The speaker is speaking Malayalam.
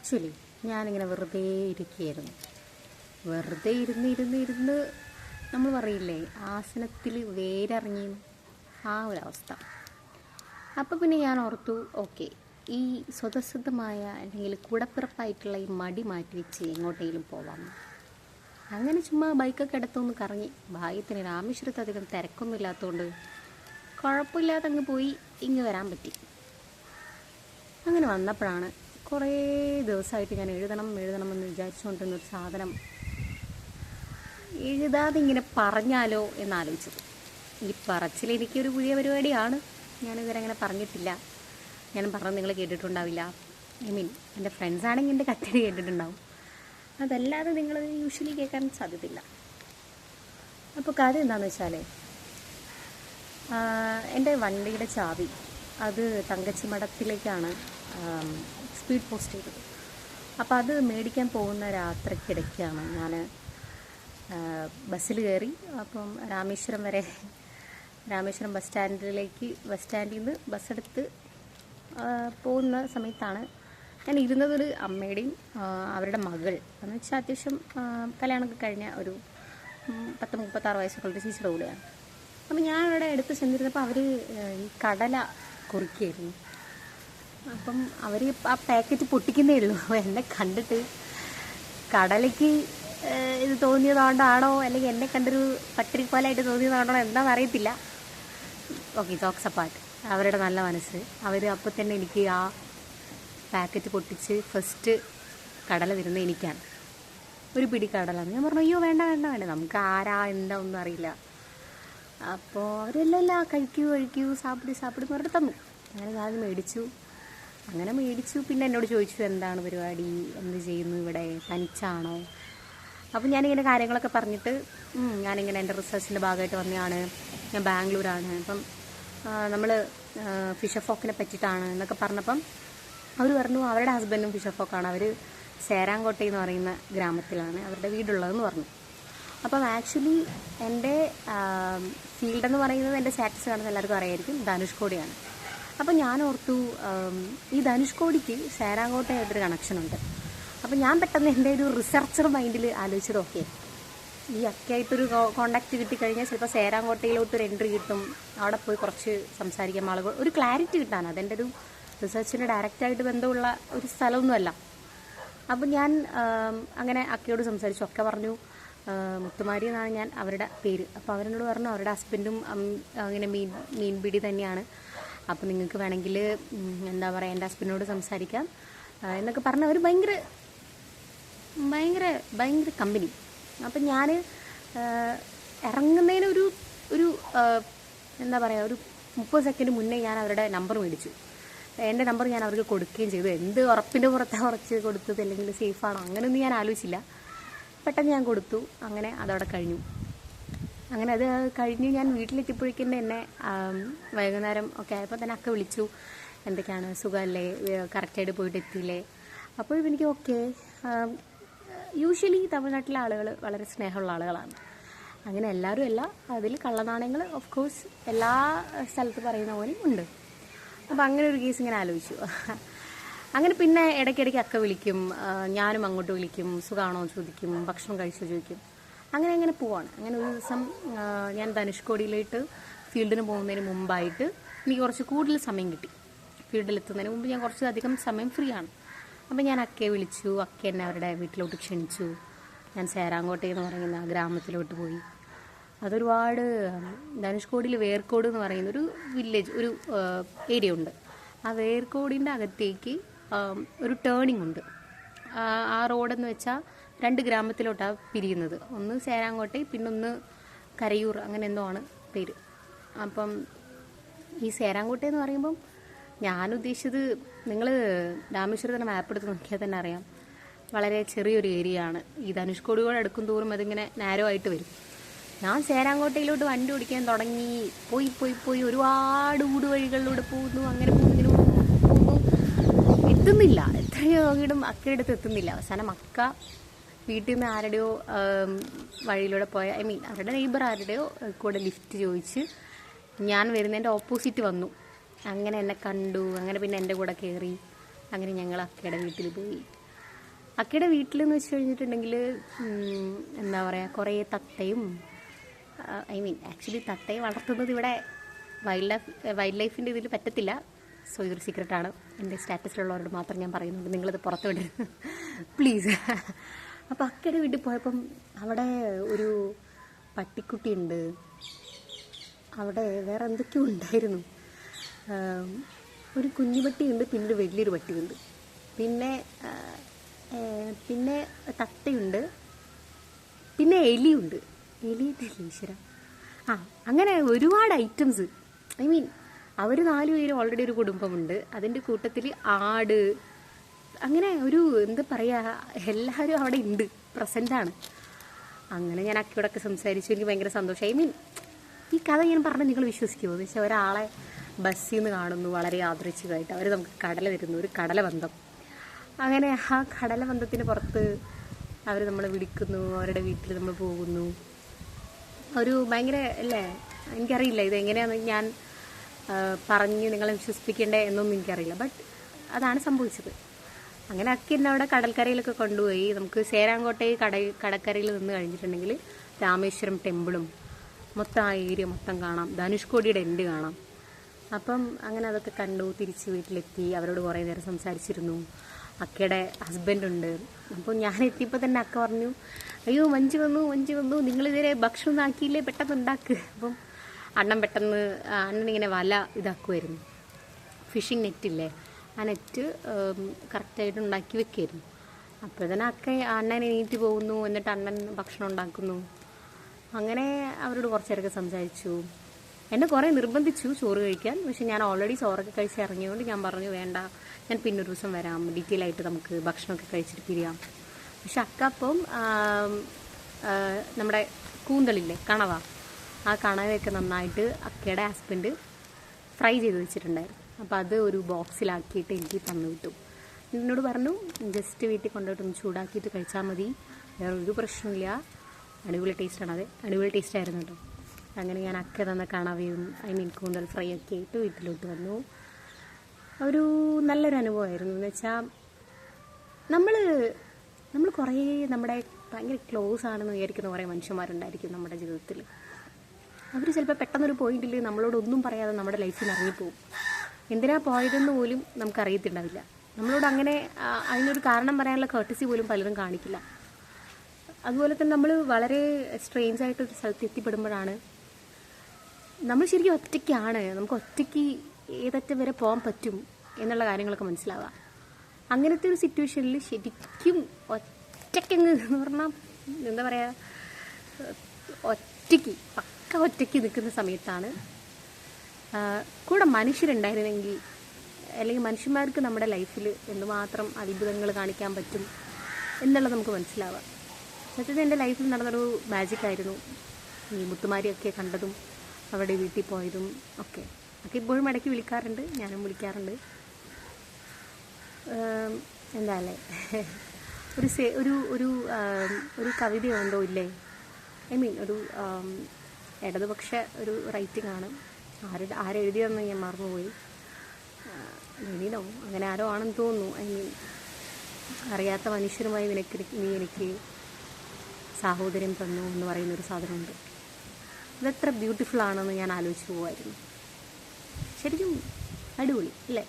ആക്ച്വലി ഞാനിങ്ങനെ വെറുതെ ഇരിക്കുകയായിരുന്നു. വെറുതെ ഇരുന്ന് നമ്മൾ പറയില്ലേ ആസനത്തിൽ വേരിറങ്ങി ആ ഒരവസ്ഥ. അപ്പോൾ പിന്നെ ഞാൻ ഓർത്തു, ഓക്കെ, ഈ സ്വതസിദ്ധമായ അല്ലെങ്കിൽ കൂടപ്പിറപ്പായിട്ടുള്ള ഈ മടി മാറ്റി വെച്ച് എങ്ങോട്ടെങ്കിലും പോവാം. അങ്ങനെ ചുമ്മാ ബൈക്കൊക്കെ എടുത്തൊന്ന് കറങ്ങി. ഭാഗ്യത്തിന് രാമേശ്വരത്ത് അധികം തിരക്കൊന്നും ഇല്ലാത്തതുകൊണ്ട് കുഴപ്പമില്ലാതെ അങ്ങ് പോയി ഇങ്ങ് വരാൻ പറ്റി. അങ്ങനെ വന്നപ്പോഴാണ് കുറേ ദിവസമായിട്ട് ഞാൻ എഴുതണമെന്ന് വിചാരിച്ചുകൊണ്ടിരുന്നൊരു സാധനം എഴുതാതെ ഇങ്ങനെ പറഞ്ഞാലോ എന്നാലോചിച്ചത്. ഈ പറച്ചിൽ എനിക്കൊരു പുതിയ പരിപാടിയാണ്. ഞാനിതുവരെ അങ്ങനെ പറഞ്ഞിട്ടില്ല. ഞാൻ പറഞ്ഞത് നിങ്ങൾ കേട്ടിട്ടുണ്ടാവില്ല. എൻ്റെ ഫ്രണ്ട്സാണെങ്കിൽ എൻ്റെ കഥ കേട്ടിട്ടുണ്ടാവും. അതല്ലാതെ നിങ്ങൾ യൂഷ്വലി കേൾക്കാൻ സാധ്യതയില്ല. അപ്പോൾ കാര്യം എന്താണെന്ന് വെച്ചാൽ, എൻ്റെ വണ്ടിയുടെ ചാവി അത് തങ്കച്ചി മഠത്തിലേക്കാണ് സ്പീഡ് പോസ്റ്റ് ചെയ്തത്. അപ്പോൾ അത് മേടിക്കാൻ പോകുന്ന രാത്രിക്കിടയ്ക്കാണ് ഞാൻ ബസ്സിൽ കയറി. അപ്പം രാമേശ്വരം ബസ് സ്റ്റാൻഡിൽ നിന്ന് ബസ്സെടുത്ത് പോകുന്ന സമയത്താണ് ഞാൻ ഇരുന്നതൊരു അമ്മയുടെയും അവരുടെ മകൾ എന്ന് വെച്ചാൽ അത്യാവശ്യം കല്യാണമൊക്കെ കഴിഞ്ഞ ഒരു 36 വയസ്സൊക്കെ ചേച്ചിയുടെ കൂടെയാണ്. അപ്പം ഞാൻ അവിടെ എടുത്ത് ചെന്നിരുന്നപ്പോൾ അവർ ഈ കടല കുറിക്കുകയായിരുന്നു. അപ്പം അവർ ആ പാക്കറ്റ് പൊട്ടിക്കുന്നേ ഉള്ളൂ. എന്നെ കണ്ടിട്ട് കടലയ്ക്ക് ഇത് തോന്നിയതുകൊണ്ടാണോ അല്ലെങ്കിൽ എന്നെ കണ്ടൊരു പട്ടിരിപ്പാലായിട്ട് തോന്നിയതാണോ എന്താണെന്ന് അറിയത്തില്ല. ഓക്കെ, ജോക്സ് അപ്പാർട്ട്, അവരുടെ നല്ല മനസ്സ്. അവർ അപ്പോൾ തന്നെ എനിക്ക് ആ പാക്കറ്റ് പൊട്ടിച്ച് ഫസ്റ്റ് കടല തരുന്നത് എനിക്കാണ്. ഒരു പിടി കടലാണ്. ഞാൻ പറഞ്ഞു, അയ്യോ വേണ്ട, നമുക്ക് ആരാ എന്താ ഒന്നും അറിയില്ല. അപ്പോൾ അവരെല്ലാം കഴിക്കൂ സാപ്പിട് പറഞ്ഞിട്ട് തന്നു. അങ്ങനെ ഞാൻ മേടിച്ചു. പിന്നെ എന്നോട് ചോദിച്ചു, എന്താണ് പരിപാടി, എന്ത് ചെയ്യുന്നു ഇവിടെ, തനിച്ചാണോ? അപ്പം ഞാനിങ്ങനെ കാര്യങ്ങളൊക്കെ പറഞ്ഞിട്ട്, ഞാനിങ്ങനെ എൻ്റെ റിസർച്ചിൻ്റെ ഭാഗമായിട്ട് വന്നതാണ്, ഞാൻ ബാംഗ്ലൂരാണ്, അപ്പം നമ്മൾ ഫിഷർ ഫോക്കിനെ പറ്റിയിട്ടാണ് എന്നൊക്കെ പറഞ്ഞപ്പം അവർ പറഞ്ഞു അവരുടെ ഹസ്ബൻഡും ഫിഷർ ഫോക്കാണ്. അവർ സേരാങ്കോട്ടെ എന്ന് പറയുന്ന ഗ്രാമത്തിലാണ് അവരുടെ വീടുള്ളതെന്ന് പറഞ്ഞു. അപ്പം ആക്ച്വലി എൻ്റെ ഫീൽഡെന്ന് പറയുന്നത് എൻ്റെ സ്റ്റാറ്റസ് കാണുന്ന എല്ലാവർക്കും അറിയായിരിക്കും, ധനുഷ്കോടിയാണ്. അപ്പം ഞാൻ ഓർത്തു, ഈ ധനുഷ്കോടിക്ക് സേരാങ്കോട്ടയായിട്ടൊരു കണക്ഷനുണ്ട്. അപ്പം ഞാൻ പെട്ടെന്ന് എൻ്റെ ഒരു റിസർച്ചർ മൈൻഡിൽ ആലോചിച്ചത്, ഓക്കെ, ഈ അക്കയായിട്ടൊരു കോണ്ടാക്റ്റ് കിട്ടിക്കഴിഞ്ഞാൽ ചിലപ്പോൾ സേരാങ്കോട്ടയിലോട്ടൊരു എൻട്രി കിട്ടും. അവിടെ പോയി കുറച്ച് സംസാരിക്കാം, ആളുകൾ ഒരു ക്ലാരിറ്റി കിട്ടാൻ. അതെൻ്റെ ഒരു റിസർച്ചിന് ഡയറക്റ്റായിട്ട് ബന്ധമുള്ള ഒരു സ്ഥലമൊന്നുമല്ല. അപ്പം ഞാൻ അങ്ങനെ അക്കയോട് സംസാരിച്ചു. ഒക്കെ പറഞ്ഞു മുത്തുമാരി എന്നാണ് ഞാൻ അവരുടെ പേര്. അപ്പോൾ അവരെന്നോട് പറഞ്ഞു അവരുടെ ഹസ്ബൻഡും അങ്ങനെ മീൻപിടി തന്നെയാണ്. അപ്പോൾ നിങ്ങൾക്ക് വേണമെങ്കിൽ എന്താ പറയുക, എൻ്റെ ഹസ്ബൻഡിനോട് സംസാരിക്കാം എന്നൊക്കെ പറഞ്ഞ് അവർ ഭയങ്കര കമ്പനി. അപ്പം ഞാൻ ഇറങ്ങുന്നതിന് ഒരു എന്താ പറയുക, ഒരു 30 സെക്കൻഡ് മുന്നേ ഞാൻ അവരുടെ നമ്പർ മേടിച്ചു. എൻ്റെ നമ്പർ ഞാൻ അവർക്ക് കൊടുക്കുകയും ചെയ്തു. എന്ത് ഉറപ്പിൻ്റെ പുറത്താണ് കുറച്ച് കൊടുത്തത്, അല്ലെങ്കിൽ സേഫാണോ അങ്ങനെയൊന്നും ഞാൻ ആലോചിച്ചില്ല. പെട്ടെന്ന് ഞാൻ കൊടുത്തു. അങ്ങനെ അതവിടെ കഴിഞ്ഞു. അങ്ങനെ അത് കഴിഞ്ഞ് ഞാൻ വീട്ടിലെത്തിയപ്പോഴേക്കും എന്നെ വൈകുന്നേരം ഒക്കെ ആയപ്പോൾ തന്നെ അക്ക വിളിച്ചു, എന്തൊക്കെയാണ്, സുഖമല്ലേ, കറക്റ്റായിട്ട് പോയിട്ട് എത്തിയില്ലേ? അപ്പോൾ എനിക്ക് ഓക്കെ. യൂഷ്വലി തമിഴ്നാട്ടിലെ ആളുകൾ വളരെ സ്നേഹമുള്ള ആളുകളാണ്. അങ്ങനെ എല്ലാവരും അല്ല, അതിൽ കള്ളനാണയങ്ങൾ ഓഫ് കോഴ്സ് എല്ലാ സ്ഥലത്ത് പറയുന്ന പോലെയും ഉണ്ട്. അപ്പോൾ അങ്ങനെ ഒരു കേസ് ഇങ്ങനെ ആലോചിച്ചു. അങ്ങനെ പിന്നെ ഇടയ്ക്കിടയ്ക്ക് അക്ക വിളിക്കും, ഞാനും അങ്ങോട്ട് വിളിക്കും, സുഖമാണോ ചോദിക്കും, ഭക്ഷണം കഴിച്ചോ ചോദിക്കും. അങ്ങനെ പോവാണ്. അങ്ങനെ ഒരു ദിവസം ഞാൻ ധനുഷ്കോടിയിലോട്ട് ഫീൽഡിന് പോകുന്നതിന് മുമ്പായിട്ട് എനിക്ക് കുറച്ച് കൂടുതൽ സമയം കിട്ടി. ഫീൽഡിലെത്തുന്നതിന് മുമ്പ് ഞാൻ കുറച്ചധികം സമയം ഫ്രീ ആണ്. അപ്പം ഞാൻ അക്കയെ വിളിച്ചു. അക്ക എന്നെ അവരുടെ വീട്ടിലോട്ട് ക്ഷണിച്ചു. ഞാൻ സേരാങ്കോട്ടെ എന്ന് പറയുന്ന ഗ്രാമത്തിലോട്ട് പോയി. അതൊരുപാട്, ധനുഷ്കോടിയിൽ വേർക്കോട് എന്ന് പറയുന്നൊരു വില്ലേജ്, ഒരു ഏരിയ ഉണ്ട്. ആ വേർക്കോടിൻ്റെ അകത്തേക്ക് ഒരു ടേണിംഗ് ഉണ്ട്. ആ റോഡെന്ന് വെച്ചാൽ 2 ഗ്രാമത്തിലോട്ടാണ് പിരിയുന്നത്. ഒന്ന് സേരാങ്കോട്ടെ, പിന്നൊന്ന് കരയൂർ, അങ്ങനെ എന്തോ ആണ് പേര്. അപ്പം ഈ സേരാങ്കോട്ടെ എന്ന് പറയുമ്പം ഞാൻ ഉദ്ദേശിച്ചത്, നിങ്ങൾ രാമേശ്വരത്തിൻ്റെ മാപ്പ് എടുത്ത് നോക്കിയാൽ തന്നെ അറിയാം, വളരെ ചെറിയൊരു ഏരിയ ആണ്. ഈ ധനുഷ്കോടിയോട് അടുക്കും തോറും അതിങ്ങനെ നാരോ ആയിട്ട് വരും. ഞാൻ സേരാങ്കോട്ടയിലോട്ട് വണ്ടി ഓടിക്കാൻ തുടങ്ങി. പോയി ഒരുപാട് ഊടുവഴികളിലൂടെ പോകുന്നു. അങ്ങനെ പോകുന്നു, എത്തുന്നില്ല. എത്രയോ നോക്കിയിട്ടും അക്കയുടെ അടുത്ത് എത്തുന്നില്ല. അവസാനം അക്ക വീട്ടിൽ നിന്ന് ആരുടെയോ വഴിയിലൂടെ പോയ, അവരുടെ നെയ്ബർ ആരുടെയോ കൂടെ ലിഫ്റ്റ് ചോദിച്ച് ഞാൻ വരുന്നതിൻ്റെ ഓപ്പോസിറ്റ് വന്നു. അങ്ങനെ എന്നെ കണ്ടു. അങ്ങനെ പിന്നെ എൻ്റെ കൂടെ കയറി. അങ്ങനെ ഞങ്ങൾ അക്കയുടെ വീട്ടിൽ പോയി. അക്കയുടെ വീട്ടിലെന്ന് വെച്ച് കഴിഞ്ഞിട്ടുണ്ടെങ്കിൽ എന്താ പറയുക, കുറേ തത്തയും, ആക്ച്വലി തത്തയെ വളർത്തുന്നത് ഇവിടെ വൈൽഡ് ലൈഫിൻ്റെ ഇതിൽ പറ്റത്തില്ല. സോ ഇതൊരു സീക്രട്ടാണ്. എൻ്റെ സ്റ്റാറ്റസിലുള്ളവരോട് മാത്രം ഞാൻ പറയുന്നുണ്ട്, നിങ്ങളിത് പുറത്ത് വിടരുത് പ്ലീസ്. അപ്പോൾ അക്കയുടെ വീട്ടിൽ പോയപ്പം അവിടെ ഒരു പട്ടിക്കുട്ടിയുണ്ട്, അവിടെ വേറെ എന്തൊക്കെയോ ഉണ്ടായിരുന്നു. ഒരു കുഞ്ഞു പട്ടിയുണ്ട്, പിന്നെ ഒരു വലിയൊരു പട്ടിയുണ്ട്, പിന്നെ പിന്നെ തത്തയുണ്ട്, പിന്നെ എലിയുണ്ട്. എലിയുടെ ഈശ്വര, അങ്ങനെ ഒരുപാട് ഐറ്റംസ്. അവർ 4 പേരും ഓൾറെഡി ഒരു കുടുംബമുണ്ട്. അതിൻ്റെ കൂട്ടത്തിൽ ആട്, അങ്ങനെ ഒരു എന്താ പറയുക, എല്ലാവരും അവിടെ ഉണ്ട്, പ്രസൻ്റാണ്. അങ്ങനെ ഞാൻ അക്കയോടൊക്കെ സംസാരിച്ചു. എനിക്ക് ഭയങ്കര സന്തോഷമായി. ഈ കഥ ഞാൻ പറഞ്ഞാൽ നിങ്ങൾ വിശ്വസിക്കുമോ എന്ന് വെച്ചാൽ, ഒരാളെ ബസ്സിൽ നിന്ന് കാണുന്നു വളരെ യാദൃച്ഛികമായിട്ട്, അവർ നമുക്ക് കടല തരുന്നു, ഒരു കടലബന്ധം. അങ്ങനെ ആ കടലബന്ധത്തിന് പുറത്ത് അവർ നമ്മളെ വിളിക്കുന്നു, അവരുടെ വീട്ടിൽ നമ്മൾ പോകുന്നു. ഒരു ഭയങ്കര അല്ലേ, എനിക്കറിയില്ല ഇതെങ്ങനെയാണെന്ന് ഞാൻ പറഞ്ഞ് നിങ്ങളെ വിശ്വസിപ്പിക്കേണ്ടേ എന്നൊന്നും എനിക്കറിയില്ല. ബട്ട് അതാണ് സംഭവിച്ചത്. അങ്ങനെ അക്കി എന്നെ അവിടെ കടൽക്കരയിലൊക്കെ കൊണ്ടുപോയി. നമുക്ക് സേരാങ്കോട്ടെ കടൽക്കരയിൽ നിന്ന് കഴിഞ്ഞിട്ടുണ്ടെങ്കിൽ രാമേശ്വരം ടെമ്പിളും മൊത്തം ആ ഏരിയ മൊത്തം കാണാം, ധനുഷ്കോടിയുടെ എൻഡ് കാണാം. അപ്പം അങ്ങനെ അതൊക്കെ കണ്ടു, തിരിച്ച് വീട്ടിലെത്തി. അവരോട് കുറേ നേരം സംസാരിച്ചിരുന്നു. അക്കയുടെ ഹസ്ബൻഡുണ്ട്. അപ്പോൾ ഞാൻ എത്തിയപ്പോൾ തന്നെ അക്ക പറഞ്ഞു, അയ്യോ മഞ്ജു വന്നു, നിങ്ങളിതുവരെ ഭക്ഷണം ആക്കിയില്ലേ, പെട്ടെന്ന് ഉണ്ടാക്കുക. അപ്പം അണ്ണനിങ്ങനെ വല ഇതാക്കുമായിരുന്നു, ഫിഷിംഗ് നെറ്റില്ലേ, ആ നെറ്റ് കറക്റ്റായിട്ട് ഉണ്ടാക്കി വെക്കുമായിരുന്നു. അപ്പോൾ തന്നെ അണ്ണൻ എണീറ്റ് പോകുന്നു, എന്നിട്ട് അണ്ണൻ ഭക്ഷണം ഉണ്ടാക്കുന്നു. അങ്ങനെ അവരോട് കുറച്ച് നേരമൊക്കെ സംസാരിച്ചു. എന്നെ കുറേ നിർബന്ധിച്ചു ചോറ് കഴിക്കാൻ. പക്ഷെ ഞാൻ ഓൾറെഡി ചോറൊക്കെ കഴിച്ച് ഇറങ്ങിയതുകൊണ്ട് ഞാൻ പറഞ്ഞു, വേണ്ട, ഞാൻ പിന്നൊരു ദിവസം വരാം, ഡീറ്റെയിൽ ആയിട്ട് നമുക്ക് ഭക്ഷണമൊക്കെ കഴിച്ചിട്ട് പിരിയാം. പക്ഷെ അക്ക അപ്പം നമ്മുടെ കൂന്തളില്ലേ, കണവ, ആ കണവയൊക്കെ നന്നായിട്ട് അക്കയുടെ ഹസ്ബൻഡ് ഫ്രൈ ചെയ്ത് വെച്ചിട്ടുണ്ടായിരുന്നു. അപ്പോൾ അത് ഒരു ബോക്സിലാക്കിയിട്ട് എനിക്ക് തന്നു വിട്ടു. എന്നോട് പറഞ്ഞു, ജസ്റ്റ് വീട്ടിൽ കൊണ്ടുപോയിട്ടൊന്ന് ചൂടാക്കിയിട്ട് കഴിച്ചാൽ മതി, വേറെ ഒരു പ്രശ്നമില്ല, അടിപൊളി ടേസ്റ്റാണ്. അത് അടിപൊളി ടേസ്റ്റായിരുന്നു കേട്ടോ. അങ്ങനെ ഞാൻ അക്ക തന്ന കണവയും കൂന്തൽ ഫ്രൈ ഒക്കെ ആയിട്ട് വീട്ടിലോട്ട് വന്നു. ഒരു നല്ലൊരു അനുഭവമായിരുന്നു. എന്ന് വെച്ചാൽ നമ്മൾ കുറേ നമ്മുടെ ഭയങ്കര ക്ലോസ് ആണെന്ന് വിചാരിക്കുന്ന കുറേ മനുഷ്യന്മാരുണ്ടായിരിക്കും നമ്മുടെ ജീവിതത്തിൽ. അവർ ചിലപ്പോൾ പെട്ടെന്നൊരു പോയിന്റിൽ നമ്മളോടൊന്നും പറയാതെ നമ്മുടെ ലൈഫിൽ നിന്ന് ഇറങ്ങിപ്പോവും. എന്തിനാ പോയതെന്ന് പോലും നമുക്കറിയത്തുണ്ടാവില്ല. നമ്മളോട് അങ്ങനെ അതിനൊരു കാരണം പറയാനുള്ള കർട്ടസി പോലും പലരും കാണിക്കില്ല. അതുപോലെ തന്നെ നമ്മൾ വളരെ സ്ട്രേഞ്ച് ആയിട്ടൊരു സ്ഥലത്ത് എത്തിപ്പെടുമ്പോഴാണ് നമ്മൾ ശരിക്കും ഒറ്റയ്ക്കാണ്, നമുക്ക് ഒറ്റയ്ക്ക് ഏതറ്റം വരെ പോകാൻ പറ്റും എന്നുള്ള കാര്യങ്ങളൊക്കെ മനസ്സിലാവുക. അങ്ങനത്തെ ഒരു സിറ്റുവേഷനിൽ ശരിക്കും ഒറ്റയ്ക്കങ്ങ് എന്ന് പറഞ്ഞാൽ എന്താ പറയുക, പക്ക ഒറ്റയ്ക്ക് നിൽക്കുന്ന സമയത്താണ് കൂടെ മനുഷ്യരുണ്ടായിരുന്നെങ്കിൽ, അല്ലെങ്കിൽ മനുഷ്യന്മാർക്ക് നമ്മുടെ ലൈഫിൽ എന്തുമാത്രം അത്ഭുതങ്ങൾ കാണിക്കാൻ പറ്റും എന്നുള്ളത് നമുക്ക് മനസ്സിലാവുക. സത്യത്തിൽ എൻ്റെ ലൈഫിൽ നടന്നൊരു മാജിക്കായിരുന്നു ഈ മുത്തുമാരിയൊക്കെ കണ്ടതും അവിടെ വീട്ടിൽ പോയതും ഒക്കെ. ഇപ്പോഴും ഇടയ്ക്ക് വിളിക്കാറുണ്ട്, ഞാനും വിളിക്കാറുണ്ട്. എന്താ അല്ലേ, ഒരു കവിതയുണ്ടോ ഇല്ലേ, ഒരു ഇടതുപക്ഷ ഒരു റൈറ്റിംഗ് ആണ്, ആരെഴുതിയതെന്ന് ഞാൻ മറന്നുപോയി, ലെനിനോ അങ്ങനെ ആരോ ആണെന്ന് തോന്നുന്നു. അറിയാത്ത മനുഷ്യരുമായി നീ എനിക്ക് സാഹോദര്യം തന്നു എന്ന് പറയുന്നൊരു സാധനമുണ്ട്. ഇതെത്ര ബ്യൂട്ടിഫുൾ ആണെന്ന് ഞാൻ ആലോചിച്ച് പോവായിരുന്നു. ശരിക്കും അടിപൊളി അല്ലേ?